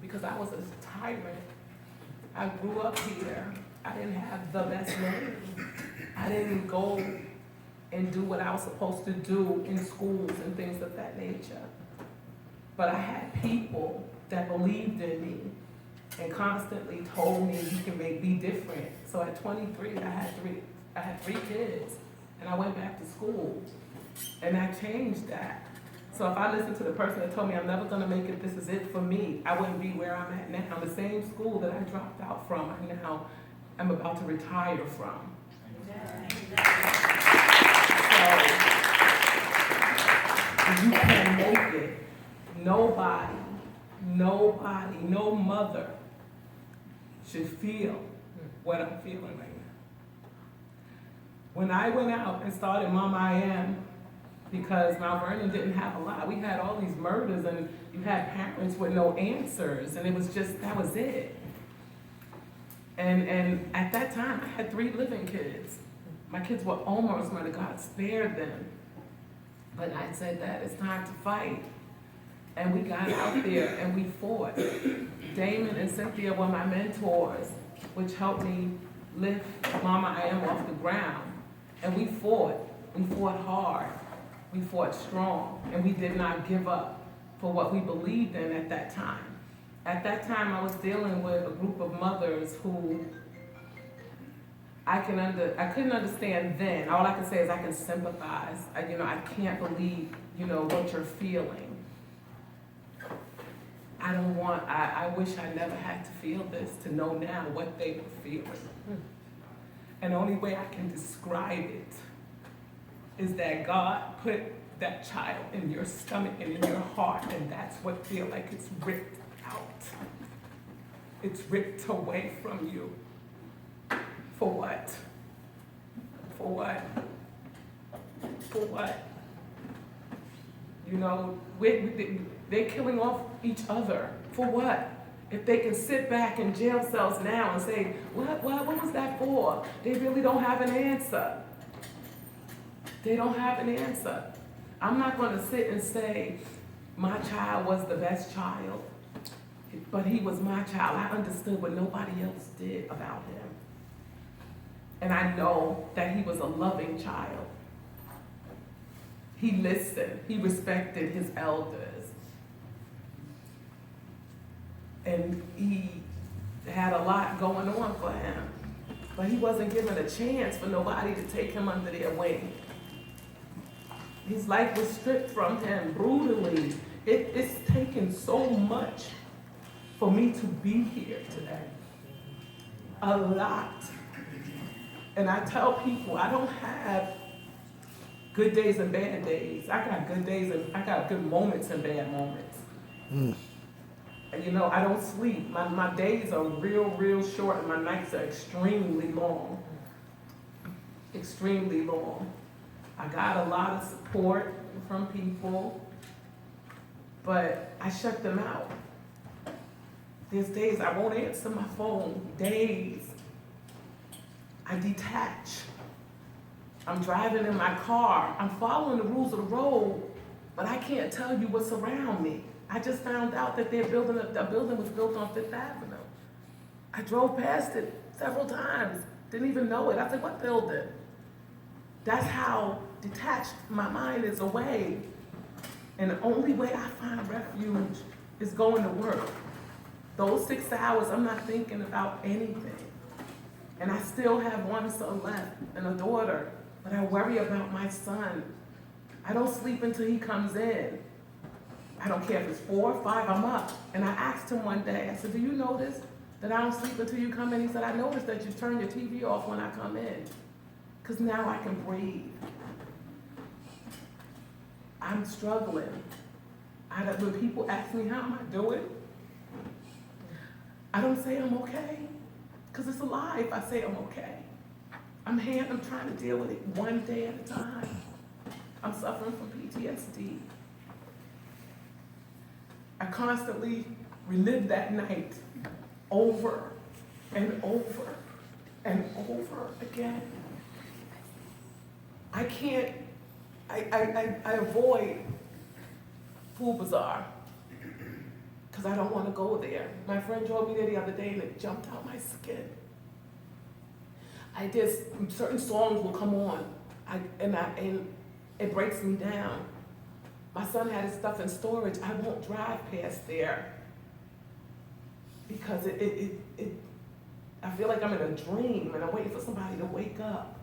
because I was a tyrant. I grew up here. I didn't have the best name. I didn't go and do what I was supposed to do in schools and things of that nature. But I had people that believed in me and constantly told me you can be different. So at 23, I had three kids, and I went back to school, and I changed that. So if I listened to the person that told me I'm never gonna make it, this is it for me, I wouldn't be where I'm at now. The same school that I dropped out from, I'm about to retire from. So you can make it. Nobody, no mother should feel what I'm feeling right now. When I went out and started Mama I Am, because Mount Vernon didn't have a lot. We had all these murders, and you had parents with no answers, and it was just, that was it. And at that time, I had 3 living kids. My kids were almost murdered. God spared them. But I said that it's time to fight. And we got out there and we fought. Damon and Cynthia were my mentors, which helped me lift Mama I Am off the ground. And we fought hard. We fought strong, and we did not give up for what we believed in at that time. At that time, I was dealing with a group of mothers who I couldn't understand then. All I can say is I can sympathize. I can't believe, what you're feeling. I wish I never had to feel this, to know now what they were feeling. And the only way I can describe it is that God put that child in your stomach and in your heart, and that's what feels like it's ripped out. It's ripped away from you. For what? For what? For what? They're killing off each other. For what? If they can sit back in jail cells now and say, what was that for? They really don't have an answer. They don't have an answer. I'm not going to sit and say, my child was the best child, but he was my child. I understood what nobody else did about him. And I know that he was a loving child. He listened. He respected his elders. And he had a lot going on for him. But he wasn't given a chance for nobody to take him under their wing. His life was stripped from him brutally. It's taken so much for me to be here today. A lot. And I tell people, I don't have good days and bad days. I got good days and I got good moments and bad moments. And I don't sleep. My days are real short, and my nights are extremely long. Extremely long. I got a lot of support from people, but I shut them out. There's days I won't answer my phone, days. I detach. I'm driving in my car. I'm following the rules of the road, but I can't tell you what's around me. I just found out that the building was built on 5th Avenue. I drove past it several times, didn't even know it. I said, what building? That's how detached my mind is away. And the only way I find refuge is going to work. Those 6 hours, I'm not thinking about anything. And I still have one son left and a daughter, but I worry about my son. I don't sleep until he comes in. I don't care if it's 4 or 5, I'm up. And I asked him one day, I said, do you notice that I don't sleep until you come in? He said, I noticed that you turn your TV off when I come in, because now I can breathe. I'm struggling. When people ask me how am I doing, I don't say I'm okay, because it's a lie if I say I'm okay. I'm trying to deal with it one day at a time. I'm suffering from PTSD. I constantly relive that night over and over and over again. I avoid Food Bazaar because I don't want to go there. My friend drove me there the other day and it jumped out my skin. Certain songs will come on, and it breaks me down. My son had his stuff in storage. I won't drive past there because I feel like I'm in a dream and I'm waiting for somebody to wake up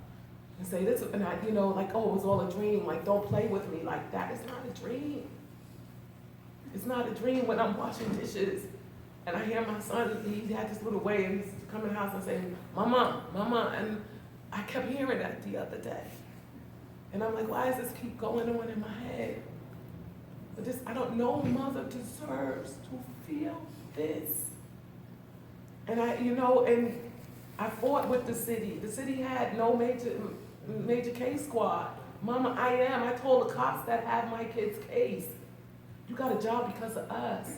and say this, and I, like, oh, it was all a dream. Like, don't play with me like that. It's not a dream. It's not a dream when I'm washing dishes and I hear my son, he had this little way, and he's coming in the house and saying, Mama, Mama, and I kept hearing that the other day. And I'm like, why does this keep going on in my head? But I don't know mother deserves to feel this. And and I fought with the city. The city had no major case squad. Mama, I told the cops that have my kid's case. You got a job because of us.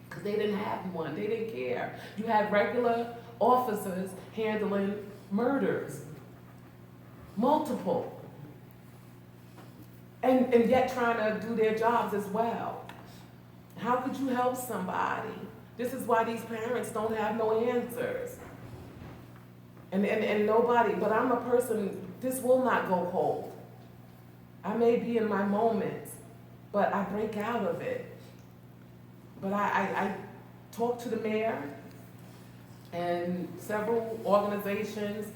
Because they didn't have one, they didn't care. You had regular officers handling murders. Multiple. And yet trying to do their jobs as well. How could you help somebody? This is why these parents don't have no answers. And nobody, but I'm a person, this will not go cold. I may be in my moments, but I break out of it. But I talked to the mayor and several organizations,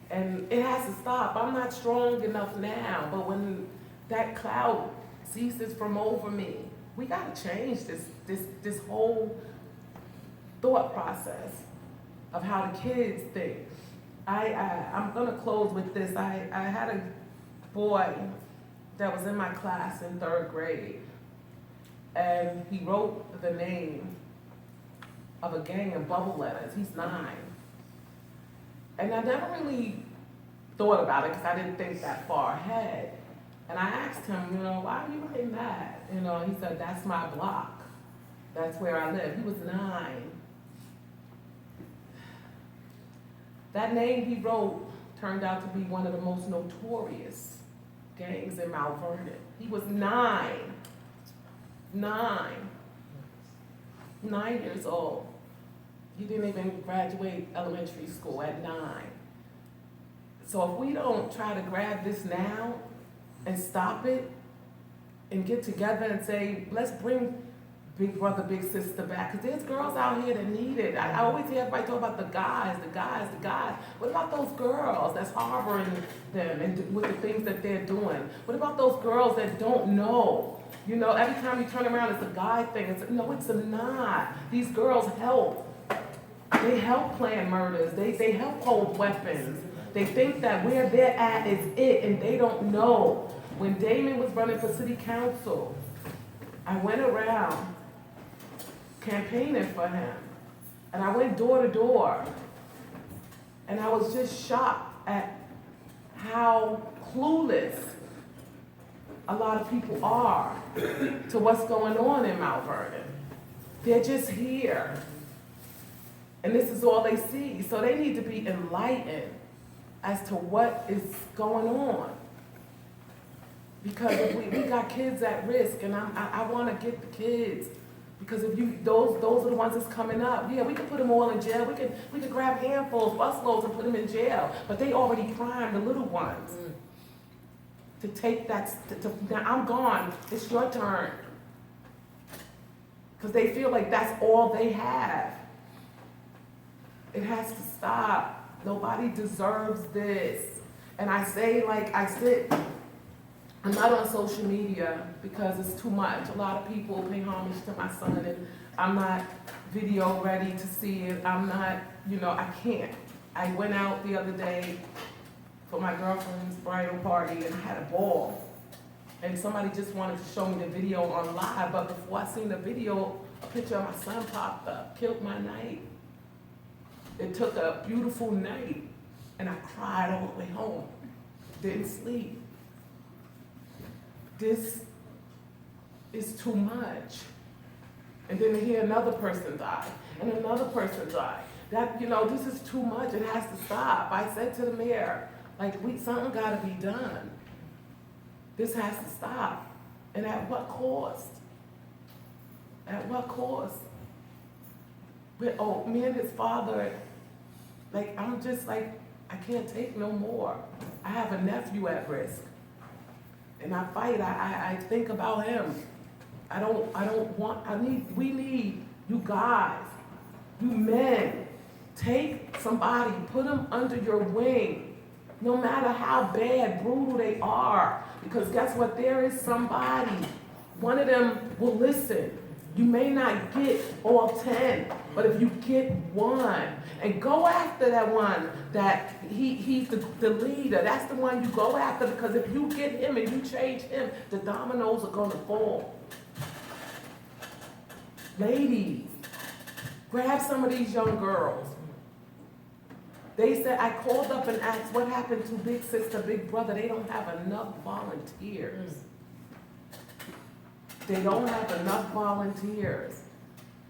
and it has to stop. I'm not strong enough now, but when that cloud ceases from over me, we gotta change this whole thought process of how the kids think. I'm gonna close with this. I had a boy that was in my class in 3rd grade, and he wrote the name of a gang in bubble letters. He's 9. And I never really thought about it because I didn't think that far ahead. And I asked him, why are you writing that? He said, that's my block. That's where I live. He was 9. That name he wrote turned out to be one of the most notorious gangs in Mount Vernon. He was 9. 9 years old. He didn't even graduate elementary school at 9. So if we don't try to grab this now and stop it and get together and say, let's bring big brother, big sister back, because there's girls out here that need it. I always hear everybody talk about the guys. What about those girls that's harboring them and with the things that they're doing? What about those girls that don't know? Every time you turn around, it's a guy thing. No, it's not. These girls help. They help plan murders. They help hold weapons. They think that where they're at is it, and they don't know. When Damon was running for city council, I went around campaigning for him, and I went door to door, and I was just shocked at how clueless a lot of people are to what's going on in Mount Vernon. They're just here, and this is all they see. So they need to be enlightened as to what is going on. Because if we got kids at risk, and I want to get the kids, because if those are the ones that's coming up. Yeah, we can put them all in jail. We could grab handfuls, busloads, and put them in jail. But they already primed the little ones to take that. Now I'm gone. It's your turn. Because they feel like that's all they have. It has to stop. Nobody deserves this. And I say, I'm not on social media because it's too much. A lot of people pay homage to my son, and I'm not video ready to see it. I'm not, I can't. I went out the other day for my girlfriend's bridal party and had a ball. And somebody just wanted to show me the video on live, but before I seen the video, a picture of my son popped up, killed my night. It took a beautiful night, and I cried all the way home. Didn't sleep. This is too much. And then to hear another person die, and another person die. This is too much, it has to stop. I said to the mayor, something gotta be done. This has to stop. And at what cost? At what cost? But, oh, me and his father, like, I'm just like, I can't take no more. I have a nephew at risk. And I fight, I think about him. We need you guys, you men, take somebody, put them under your wing, no matter how bad, brutal they are. Because guess what, there is somebody, one of them will listen. You may not get all 10, but if you get one, and go after that one, that he's the leader, that's the one you go after, because if you get him and you change him, the dominoes are gonna fall. Ladies, grab some of these young girls. They said, I called up and asked what happened to big sister, big brother. They don't have enough volunteers. They don't have enough volunteers.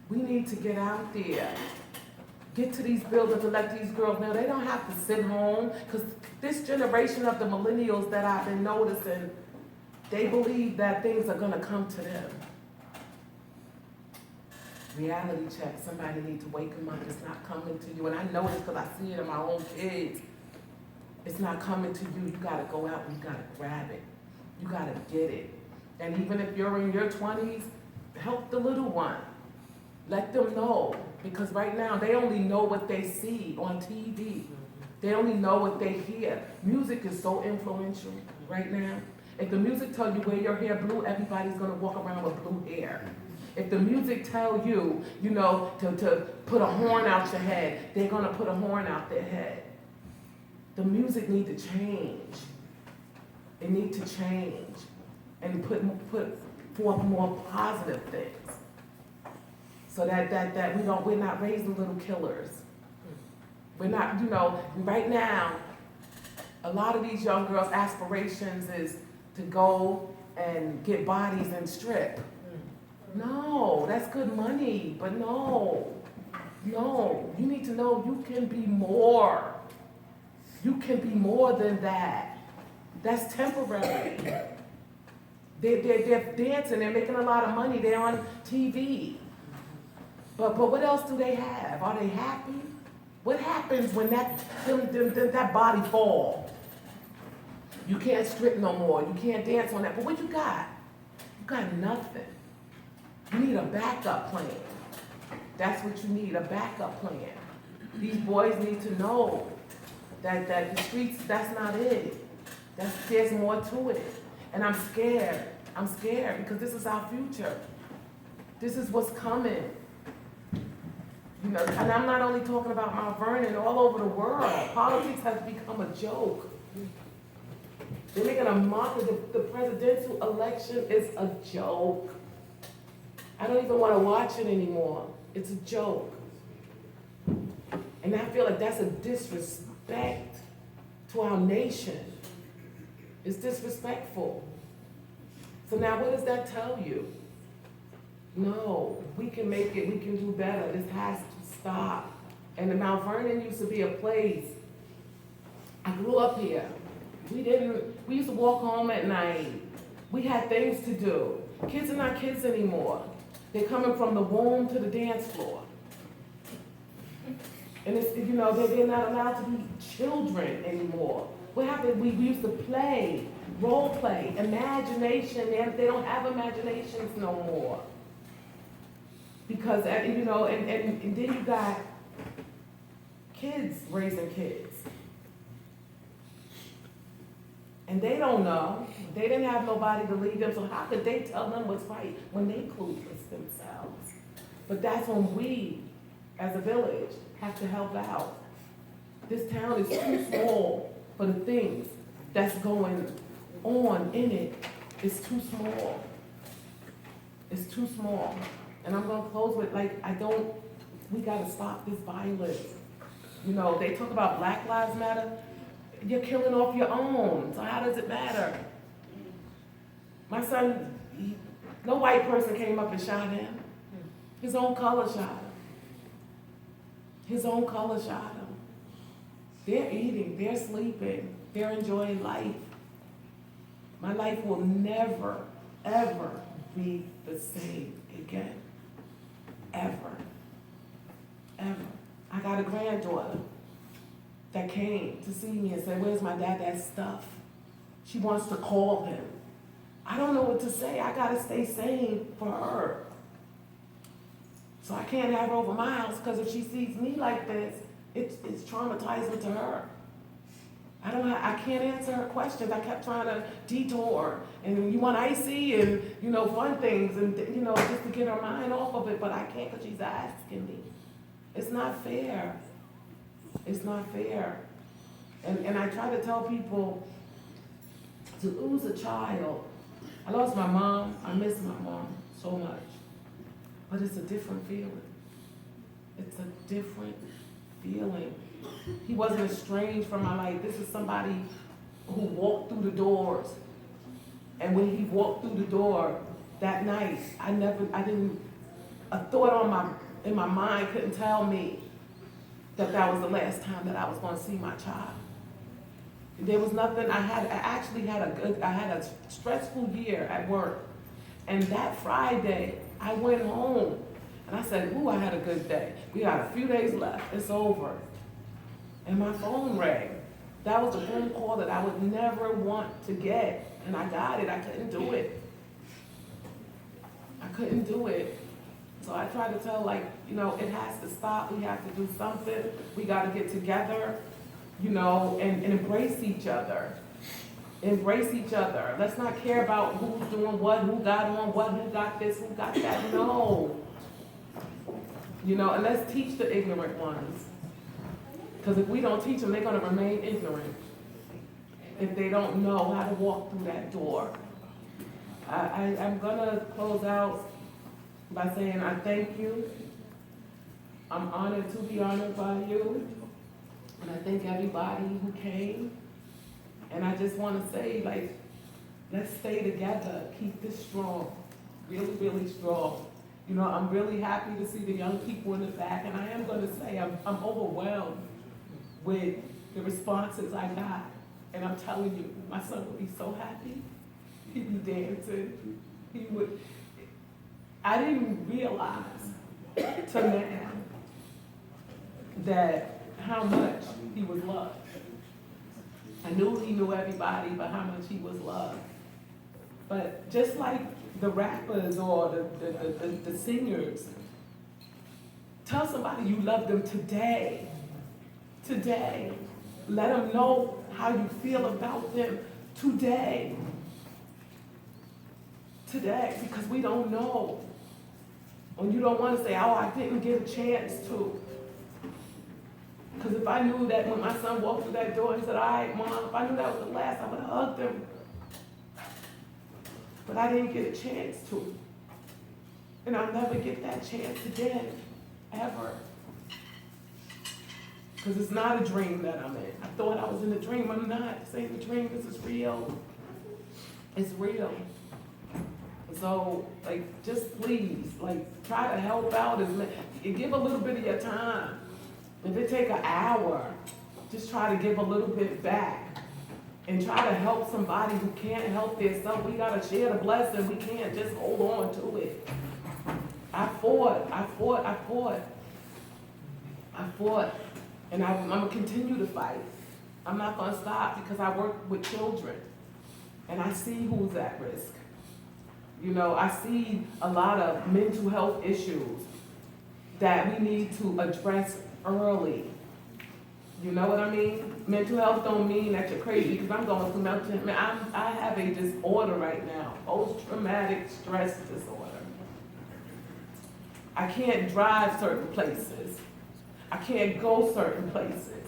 We need to get out there. Get to these buildings and let these girls know they don't have to sit home, because this generation of the millennials that I've been noticing, they believe that things are gonna come to them. Reality check, somebody needs to wake them up. It's not coming to you. And I know this because I see it in my own kids. It's not coming to you. You gotta go out and you gotta grab it. You gotta get it. And even if you're in your 20s, help the little one. Let them know. Because right now, they only know what they see on TV. They only know what they hear. Music is so influential right now. If the music tells you wear your hair blue, everybody's gonna walk around with blue hair. If the music tell you, to put a horn out your head, they're gonna put a horn out their head. The music need to change. It need to change and put forth more positive things. So that we're not raising little killers. We're not, right now, a lot of these young girls' aspirations is to go and get bodies and strip. No, that's good money, but no, you need to know you can be more. You can be more than that. That's temporary. They're dancing, they're making a lot of money, they're on TV. But what else do they have? Are they happy? What happens when that body falls? You can't strip no more, you can't dance on that, but what you got? You got nothing. You need a backup plan. That's what you need, a backup plan. These boys need to know that the streets, that's not it. There's more to it. And I'm scared. I'm scared because this is our future. This is what's coming. And I'm not only talking about Mount Vernon, all over the world. Politics has become a joke. They're making a mock of the presidential election is a joke. I don't even want to watch it anymore. It's a joke. And I feel like that's a disrespect to our nation. It's disrespectful. So now what does that tell you? No, we can make it, we can do better. This has to stop. And the Mount Vernon used to be a place. I grew up here. We used to walk home at night. We had things to do. Kids are not kids anymore. They're coming from the womb to the dance floor. And it's, they're not allowed to be children anymore. What happened? We used to play, role play, imagination. They don't have imaginations no more. Because, and then you got kids raising kids. And they don't know. They didn't have nobody to lead them, so how could they tell them what's right when they clueless themselves? But that's when we, as a village, have to help out. This town is too small for the things that's going on in it. It's too small. It's too small. And I'm gonna close with, we gotta stop this violence. They talk about Black Lives Matter. You're killing off your own, so how does it matter? My son, no white person came up and shot him. His own color shot him. His own color shot him. They're eating, they're sleeping, they're enjoying life. My life will never, ever be the same again. ever. Ever. I got a granddaughter that came to see me and said, where's my dad's stuff? She wants to call him. I don't know what to say. I gotta stay sane for her. So I can't have her over my house because if she sees me like this, it's traumatizing to her. I can't answer her questions. I kept trying to detour and you want icy and, fun things and, just to get her mind off of it, but I can't because she's asking me. It's not fair. It's not fair. And I try to tell people to lose a child. I lost my mom. I miss my mom so much. But it's a different feeling. It's a different feeling. He wasn't estranged from my life. This is somebody who walked through the doors. And when he walked through the door that night, a thought in my mind couldn't tell me that was the last time that I was going to see my child. There was nothing, I had a stressful year at work. And that Friday, I went home and I said, ooh, I had a good day. We got a few days left, it's over. And my phone rang. That was a phone call that I would never want to get. And I got it, I couldn't do it. I couldn't do it. So I try to tell, it has to stop. We have to do something. We got to get together, and embrace each other. Embrace each other. Let's not care about who's doing what, who got on what, who got this, who got that. No. And let's teach the ignorant ones. Because if we don't teach them, they're going to remain ignorant. If they don't know how to walk through that door. I'm going to close out by saying I thank you. I'm honored to be honored by you. And I thank everybody who came. And I just want to say, let's stay together. Keep this strong. Really, really strong. I'm really happy to see the young people in the back. And I am going to say I'm overwhelmed with the responses I got. And I'm telling you, my son would be so happy. He'd be dancing. I didn't realize till now that how much he was loved. I knew he knew everybody, but how much he was loved. But just like the rappers or the singers, tell somebody you love them today. Today. Let them know how you feel about them today. Today, because we don't know. And you don't want to say, oh, I didn't get a chance to. Because if I knew that when my son walked through that door and said, all right, Mom, if I knew that was the last, I would have hugged him. But I didn't get a chance to. And I'll never get that chance again, ever. Because it's not a dream that I'm in. I thought I was in a dream. I'm not. This ain't a dream. This is real. It's real. So, just please, try to help out. Give a little bit of your time. If it take an hour, just try to give a little bit back. And try to help somebody who can't help themselves. We got to share the blessing. We can't just hold on to it. I fought. And I'm going to continue to fight. I'm not going to stop because I work with children. And I see who's at risk. I see a lot of mental health issues that we need to address early. You know what I mean? Mental health don't mean that you're crazy, because I'm going through I have a disorder right now, post-traumatic stress disorder. I can't drive certain places. I can't go certain places.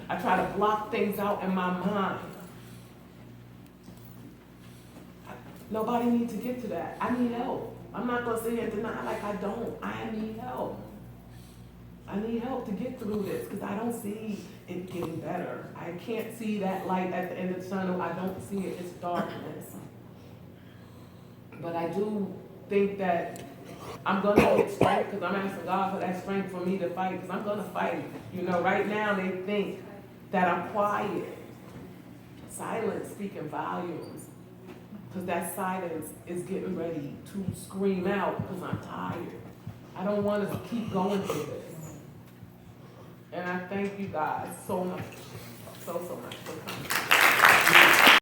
I try to block things out in my mind. Nobody needs to get to that. I need help. I'm not going to sit here and deny like I don't. I need help. I need help to get through this because I don't see it getting better. I can't see that light at the end of the tunnel. I don't see it. It's darkness. But I do think that I'm going to get strength because I'm asking God for that strength for me to fight because I'm going to fight. Right now they think that I'm quiet. Silence speaking volumes. Because that silence is getting ready to scream out because I'm tired. I don't want us to keep going through this. And I thank you guys so much, so much for coming.